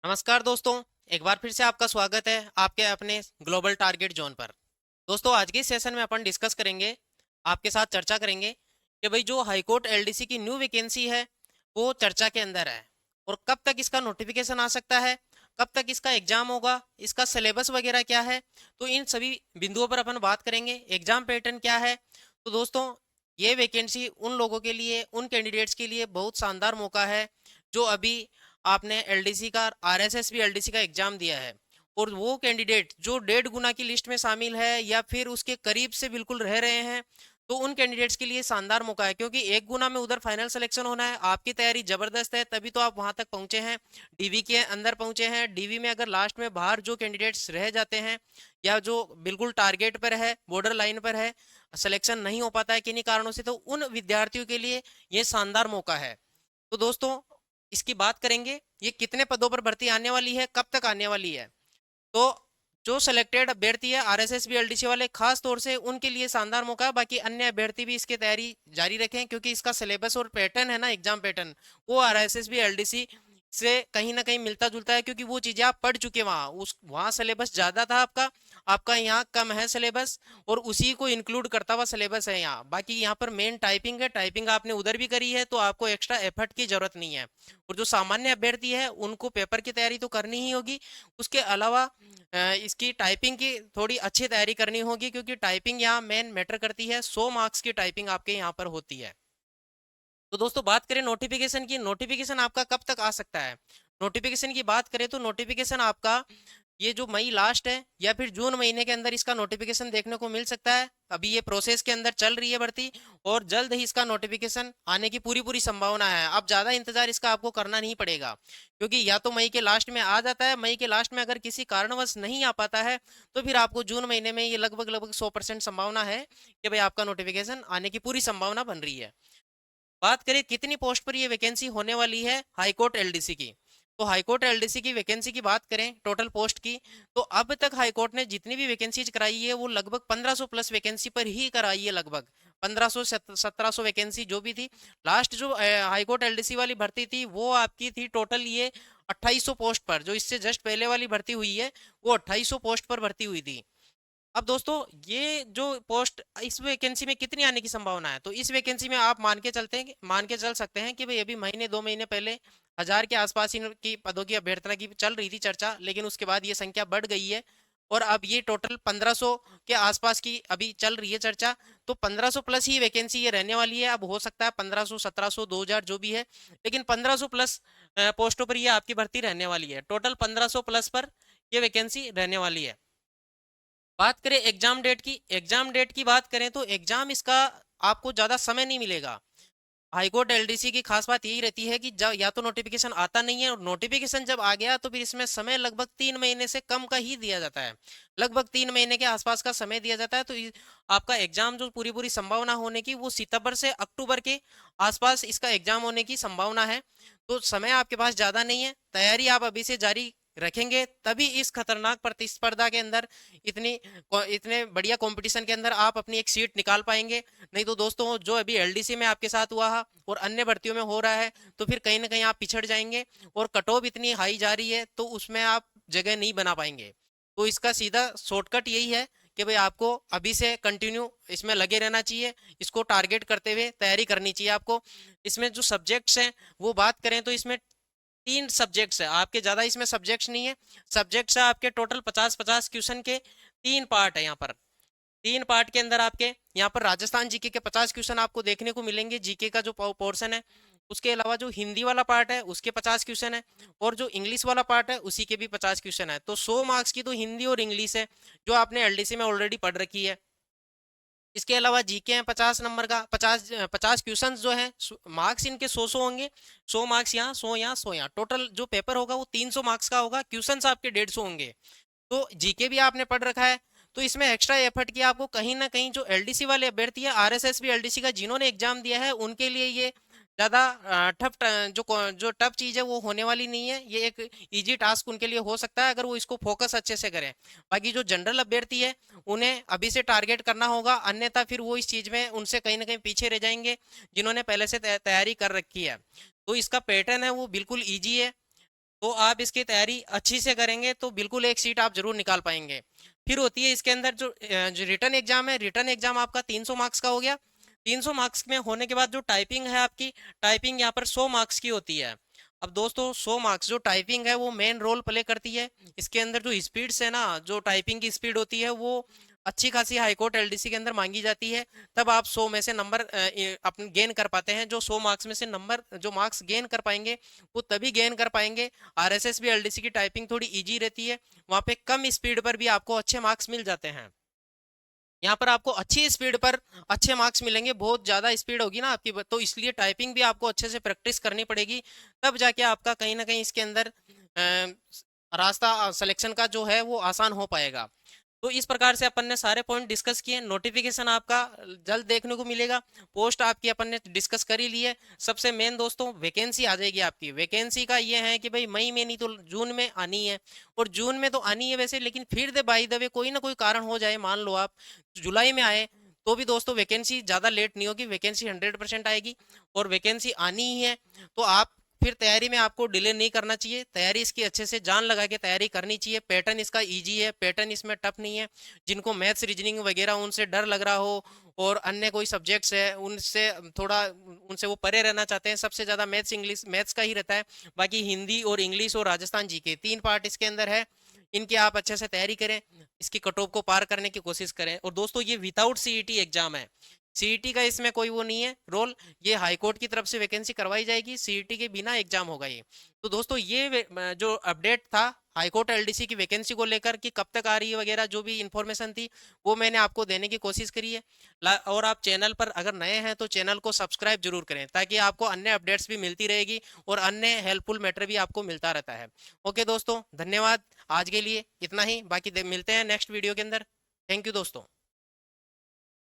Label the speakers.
Speaker 1: नमस्कार दोस्तों। एक बार फिर से आपका स्वागत है आपके अपने ग्लोबल टारगेट जोन पर। दोस्तों, आज के सेशन में अपन डिस्कस करेंगे, आपके साथ चर्चा करेंगे कि भाई जो हाईकोर्ट एलडीसी की न्यू वैकेंसी है वो चर्चा के अंदर है और कब तक इसका नोटिफिकेशन आ सकता है, कब तक इसका एग्जाम होगा, इसका सिलेबस वगैरह क्या है। तो इन सभी बिंदुओं पर अपन बात करेंगे। एग्जाम पैटर्न क्या है। तो दोस्तों, ये वैकेंसी उन लोगों के लिए, उन कैंडिडेट्स के लिए बहुत शानदार मौका है जो अभी आपने एलडीसी का, आरएसएस भी एलडीसी का एग्जाम दिया है और वो कैंडिडेट जो 1.5 गुना की लिस्ट में शामिल है या फिर उसके करीब से बिल्कुल रह रहे हैं, तो उन कैंडिडेट्स के लिए शानदार मौका है, क्योंकि 1 गुना में उधर फाइनल सिलेक्शन होना है। आपकी तैयारी जबरदस्त है, तभी तो आप वहां तक पहुंचे हैं, डीवी के अंदर पहुंचे हैं। डीवी में अगर लास्ट में बाहर जो कैंडिडेट्स रह जाते हैं या जो बिल्कुल टारगेट पर है, बॉर्डर लाइन पर है, सिलेक्शन नहीं हो पाता है किन्हीं कारणों से, तो उन विद्यार्थियों के लिए ये शानदार मौका है। तो दोस्तों, इसकी बात करेंगे, ये कितने पदों पर भर्ती आने वाली है, कब तक आने वाली है। तो जो सिलेक्टेड अभ्यर्थी है आरएसएस बी एलडीसी वाले, खास तौर से उनके लिए शानदार मौका है। बाकी अन्य अभ्यर्थी भी इसकी तैयारी जारी रखें, क्योंकि इसका सिलेबस और पैटर्न है ना, एग्जाम पैटर्न, वो आरएसएस बी एलडीसी से कहीं ना कहीं मिलता जुलता है, क्योंकि वो चीजें आप पढ़ चुके हैं। वहाँ सिलेबस ज्यादा था आपका, आपका यहाँ कम है सिलेबस, और उसी को इंक्लूड करता हुआ सिलेबस है यहाँ। बाकी यहाँ पर मेन टाइपिंग है, टाइपिंग आपने उधर भी करी है, तो आपको एक्स्ट्रा एफर्ट की जरूरत नहीं है। और जो सामान्य अभ्यर्थी है उनको पेपर की तैयारी तो करनी ही होगी, उसके अलावा इसकी टाइपिंग की थोड़ी अच्छी तैयारी करनी होगी, क्योंकि टाइपिंग यहाँ मेन मैटर करती है। 100 मार्क्स की टाइपिंग आपके यहाँ पर होती है। तो दोस्तों, बात करें नोटिफिकेशन की, नोटिफिकेशन आपका कब तक आ सकता है। नोटिफिकेशन की बात करें तो नोटिफिकेशन आपका ये जो मई लास्ट है या फिर जून महीने के अंदर इसका नोटिफिकेशन देखने को मिल सकता है। अभी ये प्रोसेस के अंदर चल रही है भर्ती, और जल्द ही इसका नोटिफिकेशन आने की पूरी पूरी संभावना है। अब ज़्यादा इंतजार इसका आपको करना नहीं पड़ेगा, क्योंकि या तो मई के लास्ट में आ जाता है, मई के लास्ट में अगर किसी कारणवश नहीं आ पाता है तो फिर आपको जून महीने में, ये लगभग लगभग 100% संभावना है कि भाई आपका नोटिफिकेशन आने की पूरी संभावना बन रही है। बात करें कितनी पोस्ट पर ये वैकेंसी होने वाली है हाईकोर्ट एलडीसी की, तो हाईकोर्ट एलडीसी की वैकेंसी की बात करें टोटल पोस्ट की, तो अब तक हाईकोर्ट ने जितनी भी वैकेंसीज कराई है वो लगभग 1500 प्लस वैकेंसी पर ही कराई है। लगभग 1500 1700 वैकेंसी जो भी थी। लास्ट जो हाईकोर्ट एलडीसी वाली भर्ती थी वो आपकी थी टोटल ये 2800 पोस्ट पर। जो इससे जस्ट पहले वाली भर्ती हुई है वो 2800 पोस्ट पर भर्ती हुई थी। अब दोस्तों, ये जो पोस्ट इस वैकेंसी में कितनी आने की संभावना है, तो इस वैकेंसी में आप मान के चल सकते हैं कि भाई अभी महीने 2 महीने पहले 1000 के आसपास इनकी पदों की अभ्यर्थना की चल रही थी चर्चा, लेकिन उसके बाद ये संख्या बढ़ गई है और अब ये टोटल 1500 के आसपास की अभी चल रही है चर्चा। तो 1500 प्लस ही वैकेंसी ये रहने वाली है। अब हो सकता है 1500, 1700, 2000 जो भी है, लेकिन 1500 प्लस पोस्टों पर ये आपकी भर्ती रहने वाली है। टोटल 1500 प्लस पर ये वैकेंसी रहने वाली है। बात करें एग्जाम डेट की, एग्जाम डेट की बात करें तो एग्जाम इसका आपको ज़्यादा समय नहीं मिलेगा। हाईकोर्ट एलडीसी की खास बात यही रहती है कि जब या तो नोटिफिकेशन आता नहीं है, और नोटिफिकेशन जब आ गया तो फिर इसमें समय लगभग 3 महीने से कम का ही दिया जाता है। लगभग 3 महीने के आसपास का समय दिया जाता है। तो आपका एग्जाम जो पूरी पूरी संभावना होने की, वो सितंबर से अक्टूबर के आसपास इसका एग्जाम होने की संभावना है। तो समय आपके पास ज़्यादा नहीं है, तैयारी आप अभी से जारी रखेंगे तभी इस खतरनाक प्रतिस्पर्धा के अंदर, इतनी इतने बढ़िया कंपटीशन के अंदर आप अपनी एक सीट निकाल पाएंगे। नहीं तो दोस्तों, जो अभी एलडीसी में आपके साथ हुआ है और अन्य भर्तियों में हो रहा है, तो फिर कहीं ना कहीं आप पिछड़ जाएंगे और कट ऑफ इतनी हाई जा रही है तो उसमें आप जगह नहीं बना पाएंगे। तो इसका सीधा शॉर्टकट यही है कि भाई आपको अभी से कंटिन्यू इसमें लगे रहना चाहिए, इसको टारगेट करते हुए तैयारी करनी चाहिए आपको। इसमें जो सब्जेक्ट्स हैं वो बात करें तो इसमें 3 सब्जेक्ट्स है आपके, ज्यादा इसमें सब्जेक्ट्स नहीं है। सब्जेक्ट्स है आपके टोटल 50-50 क्वेश्चन के 3 पार्ट है यहाँ पर। 3 पार्ट के अंदर आपके यहाँ पर राजस्थान जीके के 50 क्वेश्चन आपको देखने को मिलेंगे, जीके का जो पोर्शन है। उसके अलावा जो हिंदी वाला पार्ट है उसके 50 क्वेश्चन है, और जो इंग्लिश वाला पार्ट है उसी के भी 50 क्वेश्चन है। तो 100 मार्क्स की तो हिंदी और इंग्लिश है, जो आपने एलडीसी में ऑलरेडी पढ़ रखी है। इसके अलावा जीके हैं 50 नंबर का, 50 क्वेश्चन जो है, मार्क्स इनके 100 होंगे। 100 मार्क्स यहाँ, 100 यहाँ, 100 यहाँ, टोटल जो पेपर होगा वो 300 मार्क्स का होगा। क्वेश्चंस आपके 150 होंगे। तो जीके भी आपने पढ़ रखा है, तो इसमें एक्स्ट्रा एफर्ट की आपको कहीं ना कहीं, जो एलडीसी वाले अभ्यर्थी है, आरएसएस भी एलडीसी का जिन्होंने एग्जाम दिया है उनके लिए ये ज़्यादा जो टफ चीज़ है वो होने वाली नहीं है। ये एक इजी टास्क उनके लिए हो सकता है अगर वो इसको फोकस अच्छे से करें। बाकी जो जनरल अभ्यर्थी है उन्हें अभी से टारगेट करना होगा, अन्यथा फिर वो इस चीज़ में उनसे कहीं ना कहीं पीछे रह जाएंगे जिन्होंने पहले से तैयारी कर रखी है। तो इसका पैटर्न है वो बिल्कुल ईजी है। तो आप इसकी तैयारी अच्छी से करेंगे तो बिल्कुल एक सीट आप जरूर निकाल पाएंगे। फिर होती है इसके अंदर जो रिटर्न एग्जाम है, रिटर्न एग्जाम आपका 300 मार्क्स का हो गया। 300 मार्क्स में होने के बाद जो टाइपिंग है आपकी, टाइपिंग यहाँ पर 100 मार्क्स की होती है। अब दोस्तों 100 मार्क्स जो टाइपिंग है वो मेन रोल प्ले करती है। इसके अंदर जो स्पीड्स है ना, जो टाइपिंग की स्पीड होती है वो अच्छी खासी हाईकोर्ट एलडीसी के अंदर मांगी जाती है। तब आप 100 में से नंबर अपने गेन कर पाते हैं। जो 100 मार्क्स में से नंबर जो मार्क्स गेन कर पाएंगे वो तभी गेन कर पाएंगे। आरएसएस भी एलडीसी की टाइपिंग थोड़ी इजी रहती है, वहाँ पे कम स्पीड पर भी आपको अच्छे मार्क्स मिल जाते हैं। यहाँ पर आपको अच्छी स्पीड पर अच्छे मार्क्स मिलेंगे। बहुत ज़्यादा स्पीड होगी ना आपकी, तो इसलिए टाइपिंग भी आपको अच्छे से प्रैक्टिस करनी पड़ेगी। तब जाके आपका कहीं ना कहीं इसके अंदर रास्ता सिलेक्शन का जो है वो आसान हो पाएगा। तो इस प्रकार से अपन ने सारे पॉइंट डिस्कस किए। नोटिफिकेशन आपका जल्द देखने को मिलेगा। पोस्ट आपकी अपन ने डिस्कस कर ही ली है। सबसे मेन दोस्तों वैकेंसी आ जाएगी आपकी। वैकेंसी का ये है कि भाई मई में नहीं तो जून में आनी है, और जून में तो आनी है वैसे, लेकिन फिर दे बाई द वे कोई ना कोई कारण हो जाए, मान लो आप जुलाई में आए तो भी दोस्तों वैकेंसी ज़्यादा लेट नहीं होगी, वैकेंसी 100% आएगी और वैकेंसी आनी ही है। तो आप फिर तैयारी में आपको डिले नहीं करना चाहिए। तैयारी इसकी अच्छे से जान लगा के तैयारी करनी चाहिए। पैटर्न इसका इजी है, पैटर्न इसमें टफ नहीं है। जिनको मैथ्स रीजनिंग वगैरह उनसे डर लग रहा हो और अन्य कोई सब्जेक्ट्स है उनसे थोड़ा उनसे वो परे रहना चाहते हैं, सबसे ज़्यादा मैथ्स इंग्लिश मैथ्स का ही रहता है। बाकी हिंदी और इंग्लिश और राजस्थान जीके 3 पार्ट इसके अंदर है। इनकी आप अच्छे से तैयारी करें, इसकी कट ऑफ को पार करने की कोशिश करें। और दोस्तों ये विदाउट सीईटी एग्जाम है। सीईटी का इसमें कोई वो नहीं है रोल, ये हाई कोर्ट की तरफ से वैकेंसी करवाई जाएगी, सीईटी के बिना एग्जाम होगा ये। तो दोस्तों ये जो अपडेट था हाई कोर्ट एलडीसी की वैकेंसी को लेकर कि कब तक आ रही है वगैरह, जो भी इंफॉर्मेशन थी वो मैंने आपको देने की कोशिश करी है। और आप चैनल पर अगर नए हैं तो चैनल को सब्सक्राइब जरूर करें, ताकि आपको अन्य अपडेट्स भी मिलती रहेगी और अन्य हेल्पफुल मैटर भी आपको मिलता रहता है। ओके दोस्तों, धन्यवाद। आज के लिए इतना ही, बाकी मिलते हैं नेक्स्ट वीडियो के अंदर। थैंक यू दोस्तों।